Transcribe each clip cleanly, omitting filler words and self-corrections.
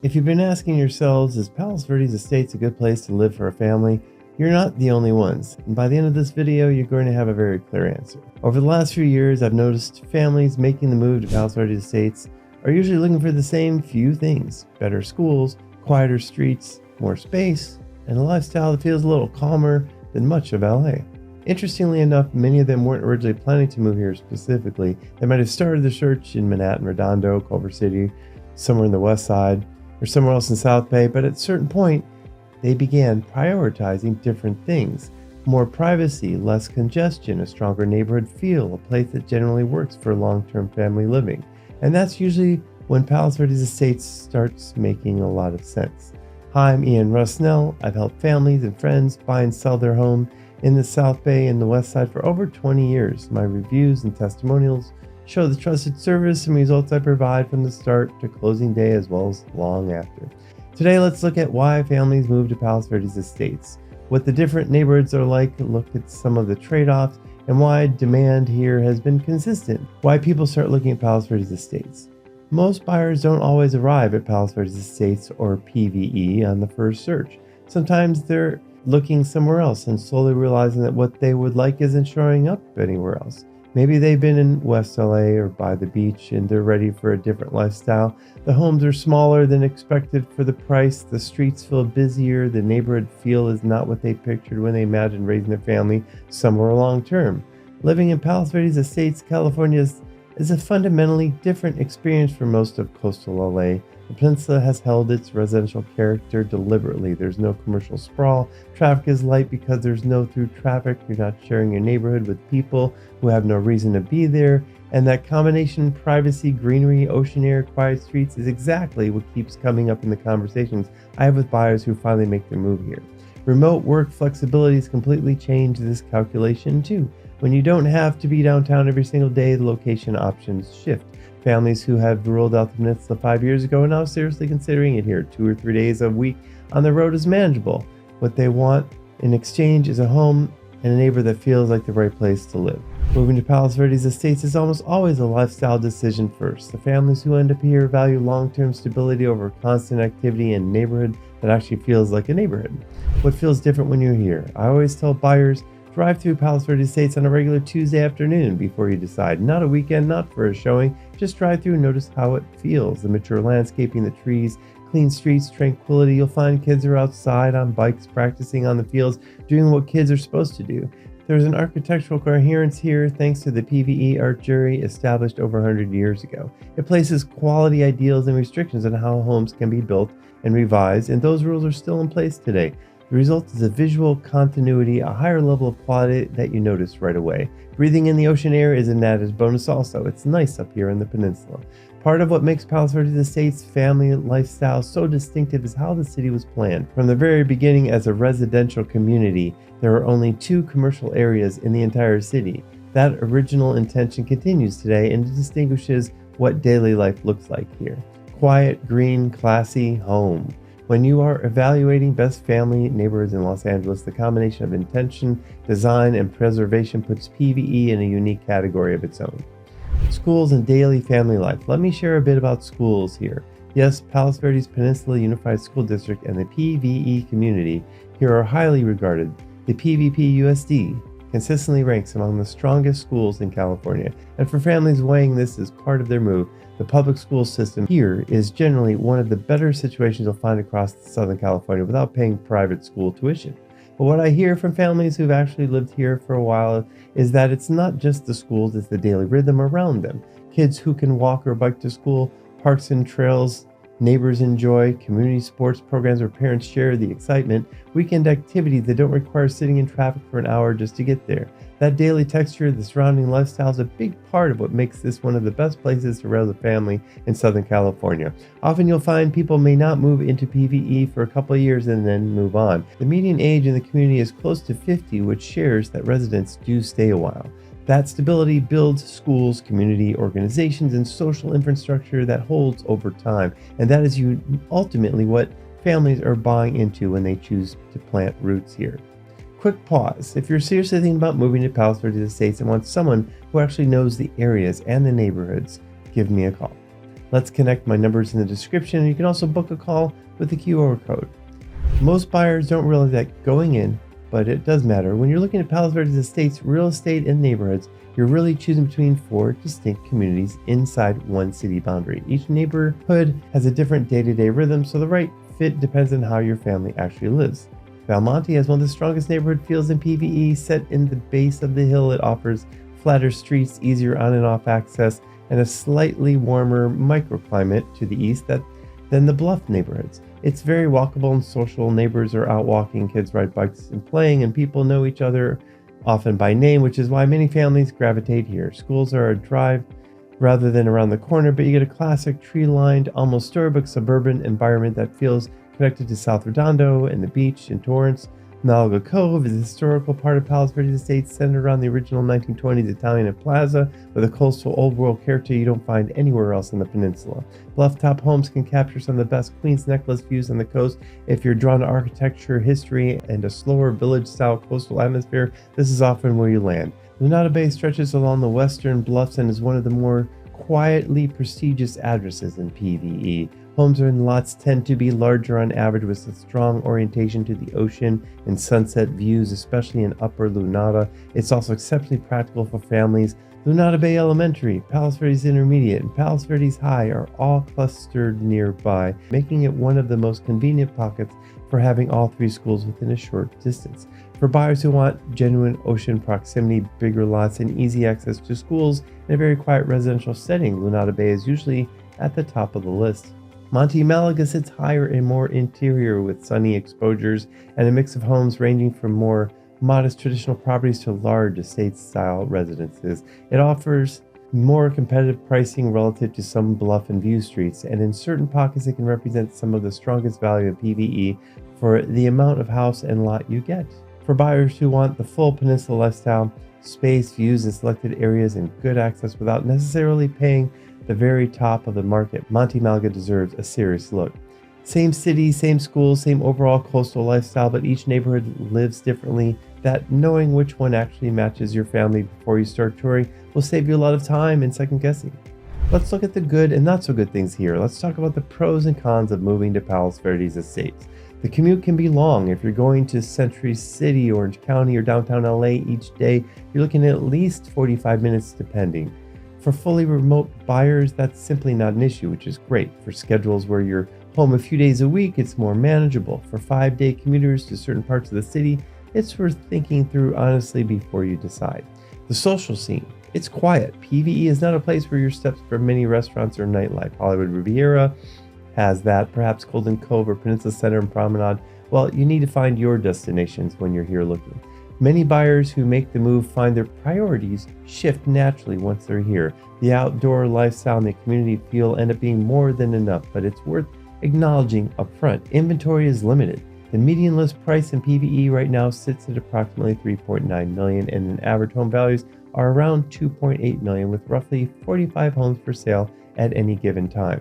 If you've been asking yourselves, is Palos Verdes Estates a good place to live for a family? You're not the only ones, and by the end of this video, you're going to have a very clear answer. Over the last few years, I've noticed families making the move to Palos Verdes Estates are usually looking for the same few things: better schools, quieter streets, more space, and a lifestyle that feels a little calmer than much of LA. Interestingly enough, many of them weren't originally planning to move here specifically. They might have started their search in Manhattan, Redondo, Culver City, somewhere in the West Side, or somewhere else in South Bay, but at a certain point, they began prioritizing different things. More privacy, less congestion, a stronger neighborhood feel, a place that generally works for long-term family living. And that's usually when Palos Verdes Estates starts making a lot of sense. Hi, I'm Rusnell. I've helped families and friends buy and sell their home in the South Bay and the West Side for over 20 years. My reviews and testimonials show the trusted service and results I provide from the start to closing day as well as long after. Today, let's look at why families move to Palos Verdes Estates, what the different neighborhoods are like, look at some of the trade-offs, and why demand here has been consistent, why people start looking at Palos Verdes Estates. Most buyers don't always arrive at Palos Verdes Estates or PVE on the first search. Sometimes they're looking somewhere else and slowly realizing that what they would like isn't showing up anywhere else. Maybe they've been in West LA or by the beach and they're ready for a different lifestyle. The homes are smaller than expected for the price. The streets feel busier. The neighborhood feel is not what they pictured when they imagined raising their family somewhere long term. Living in Palos Verdes Estates, California is a fundamentally different experience for most of coastal LA. The peninsula has held its residential character deliberately. There's no commercial sprawl. Traffic is light because there's no through traffic. You're not sharing your neighborhood with people who have no reason to be there. And that combination, privacy, greenery, ocean air, quiet streets, is exactly what keeps coming up in the conversations I have with buyers who finally make their move here. Remote work flexibility has completely changed this calculation too. When you don't have to be downtown every single day, the location options shift. Families who have ruled out the peninsula 5 years ago are now seriously considering it here. 2 or 3 days a week on the road is manageable. What they want in exchange is a home and a neighbor that feels like the right place to live. Moving to Palos Verdes Estates is almost always a lifestyle decision first. The families who end up here value long-term stability over constant activity and neighborhood that actually feels like a neighborhood. What feels different when you're here? I always tell buyers, drive through Palos Verdes Estates on a regular Tuesday afternoon before you decide. Not a weekend, not for a showing. Just drive through and notice how it feels. The mature landscaping, the trees, clean streets, tranquility. You'll find kids are outside on bikes, practicing on the fields, doing what kids are supposed to do. There's an architectural coherence here thanks to the PVE art jury established over 100 years ago. It places quality ideals and restrictions on how homes can be built and revised, and those rules are still in place today. The result is a visual continuity, a higher level of quality that you notice right away. Breathing in the ocean air is an added bonus also. It's nice up here in the peninsula. Part of what makes Palos Verdes Estates family lifestyle so distinctive is how the city was planned. From the very beginning as a residential community, there are only 2 commercial areas in the entire city. That original intention continues today and distinguishes what daily life looks like here. Quiet, green, classy, home. When you are evaluating best family neighborhoods in Los Angeles, the combination of intention, design, and preservation puts PVE in a unique category of its own. Schools and daily family life. Let me share a bit about schools here. Yes, Palos Verdes Peninsula Unified School District and the PVE community here are highly regarded. The PVP-USD consistently ranks among the strongest schools in California, and for families weighing this as part of their move, the public school system here is generally one of the better situations you'll find across Southern California without paying private school tuition. But what I hear from families who've actually lived here for a while is that it's not just the schools, it's the daily rhythm around them. Kids who can walk or bike to school, parks and trails neighbors enjoy, community sports programs where parents share the excitement, weekend activities that don't require sitting in traffic for an hour just to get there. That daily texture, the surrounding lifestyle is a big part of what makes this one of the best places to raise a family in Southern California. Often you'll find people may not move into PVE for a couple of years and then move on. The median age in the community is close to 50, which shares that residents do stay a while. That stability builds schools, community organizations, and social infrastructure that holds over time. And that is ultimately what families are buying into when they choose to plant roots here. Quick pause. If you're seriously thinking about moving to Palos Verdes Estates and want someone who actually knows the areas and the neighborhoods, give me a call. Let's connect. My number's in the description, and you can also book a call with the QR code. Most buyers don't realize that going in, but it does matter. When you're looking at Palos Verdes Estates, real estate and neighborhoods, you're really choosing between 4 distinct communities inside one city boundary. Each neighborhood has a different day-to-day rhythm, so the right fit depends on how your family actually lives. Belmonte has one of the strongest neighborhood feels in PVE. Set in the base of the hill, it offers flatter streets, easier on and off access, and a slightly warmer microclimate to the east than the Bluff neighborhoods. It's very walkable and social. Neighbors are out walking, kids ride bikes and playing, and people know each other often by name, which is why many families gravitate here. Schools are a drive rather than around the corner, but you get a classic tree-lined, almost storybook suburban environment that feels connected to South Redondo and the beach in Torrance. Malaga Cove is a historical part of Palos Verdes Estates centered around the original 1920s Italian plaza with a coastal old world character you don't find anywhere else on the peninsula. Bluff-top homes can capture some of the best Queen's Necklace views on the coast. If you're drawn to architecture, history, and a slower village-style coastal atmosphere, this is often where you land. Lunada Bay stretches along the western bluffs and is one of the more quietly prestigious addresses in PVE. Homes in lots tend to be larger on average with a strong orientation to the ocean and sunset views, especially in Upper Lunada. It's also exceptionally practical for families. Lunada Bay Elementary, Palos Verdes Intermediate, and Palos Verdes High are all clustered nearby, making it one of the most convenient pockets for having all 3 schools within a short distance. For buyers who want genuine ocean proximity, bigger lots, and easy access to schools in a very quiet residential setting, Lunada Bay is usually at the top of the list. Monte Malaga sits higher and more interior with sunny exposures and a mix of homes ranging from more modest traditional properties to large estate-style residences. It offers more competitive pricing relative to some bluff and view streets, and in certain pockets it can represent some of the strongest value in PVE for the amount of house and lot you get. For buyers who want the full peninsula lifestyle, space, views, and selected areas and good access without necessarily paying the very top of the market, Monte Malaga deserves a serious look. Same city, same schools, same overall coastal lifestyle, but each neighborhood lives differently. That knowing which one actually matches your family before you start touring will save you a lot of time and second guessing. Let's look at the good and not so good things here. Let's talk about the pros and cons of moving to Palos Verdes Estates. The commute can be long. If you're going to Century City, Orange County, or downtown LA each day, you're looking at least 45 minutes depending. For fully remote buyers, that's simply not an issue, which is great. For schedules where you're home a few days a week, it's more manageable. For 5-day commuters to certain parts of the city, it's worth thinking through honestly before you decide. The social scene, it's quiet. PVE is not a place where your steps for many restaurants or nightlife. Hollywood Riviera has that, perhaps Golden Cove or Peninsula Center and Promenade. Well, you need to find your destinations when you're here looking. Many buyers who make the move find their priorities shift naturally once they're here. The outdoor lifestyle and the community feel end up being more than enough, but it's worth acknowledging upfront. Inventory is limited. The median list price in PVE right now sits at approximately $3.9 million, and average home values are around $2.8 million, with roughly 45 homes for sale at any given time.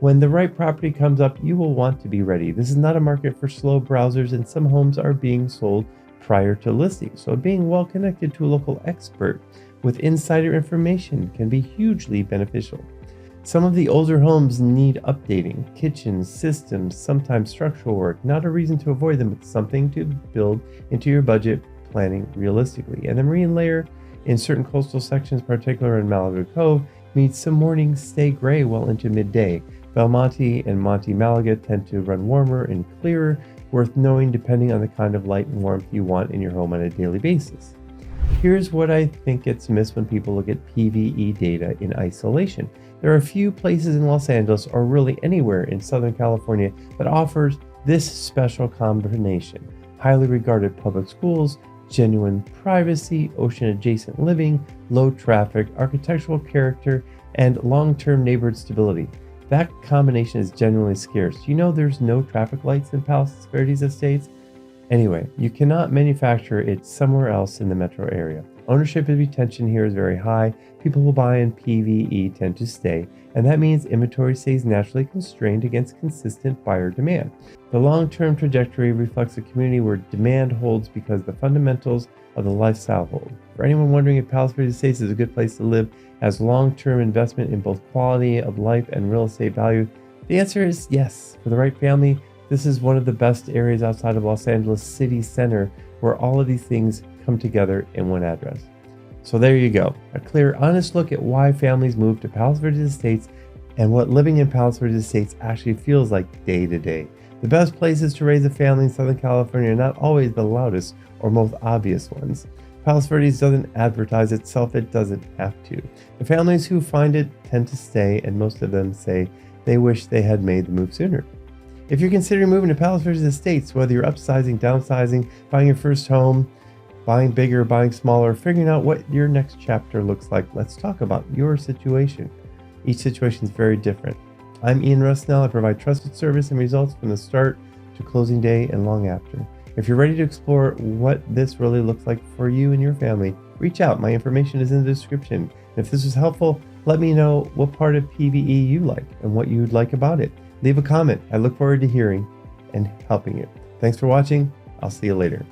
When the right property comes up, you will want to be ready. This is not a market for slow browsers, and some homes are being sold prior to listing, so being well connected to a local expert with insider information can be hugely beneficial. Some of the older homes need updating, kitchens, systems, sometimes structural work. Not a reason to avoid them, but something to build into your budget planning realistically. And the marine layer in certain coastal sections, particularly in Malaga Cove, means some mornings stay gray well into midday. Belmonte and Monte Malaga tend to run warmer and clearer, worth knowing depending on the kind of light and warmth you want in your home on a daily basis. Here's what I think gets missed when people look at PVE data in isolation. There are a few places in Los Angeles, or really anywhere in Southern California, that offers this special combination: highly regarded public schools, genuine privacy, ocean-adjacent living, low traffic, architectural character, and long-term neighborhood stability. That combination is genuinely scarce. You know there's no traffic lights in Palos Verdes Estates? Anyway, you cannot manufacture it somewhere else in the metro area. Ownership and retention here is very high. People who buy in PVE tend to stay, and that means inventory stays naturally constrained against consistent buyer demand. The long-term trajectory reflects a community where demand holds because the fundamentals of the lifestyle hold. For anyone wondering if Palos Verdes Estates is a good place to live as long-term investment in both quality of life and real estate value, the answer is yes. For the right family, this is one of the best areas outside of Los Angeles city center where all of these things come together in one address. So there you go, a clear, honest look at why families move to Palos Verdes Estates and what living in Palos Verdes Estates actually feels like day to day. The best places to raise a family in Southern California are not always the loudest or most obvious ones. Palos Verdes doesn't advertise itself, it doesn't have to. The families who find it tend to stay, and most of them say they wish they had made the move sooner. If you're considering moving to Palos Verdes Estates, whether you're upsizing, downsizing, buying your first home, buying bigger, buying smaller, figuring out what your next chapter looks like, let's talk about your situation. Each situation is very different. I'm Ian Rusnell. I provide trusted service and results from the start to closing day and long after. If you're ready to explore what this really looks like for you and your family, reach out. My information is in the description. If this was helpful, let me know what part of PVE you like and what you'd like about it. Leave a comment. I look forward to hearing and helping you. Thanks for watching. I'll see you later.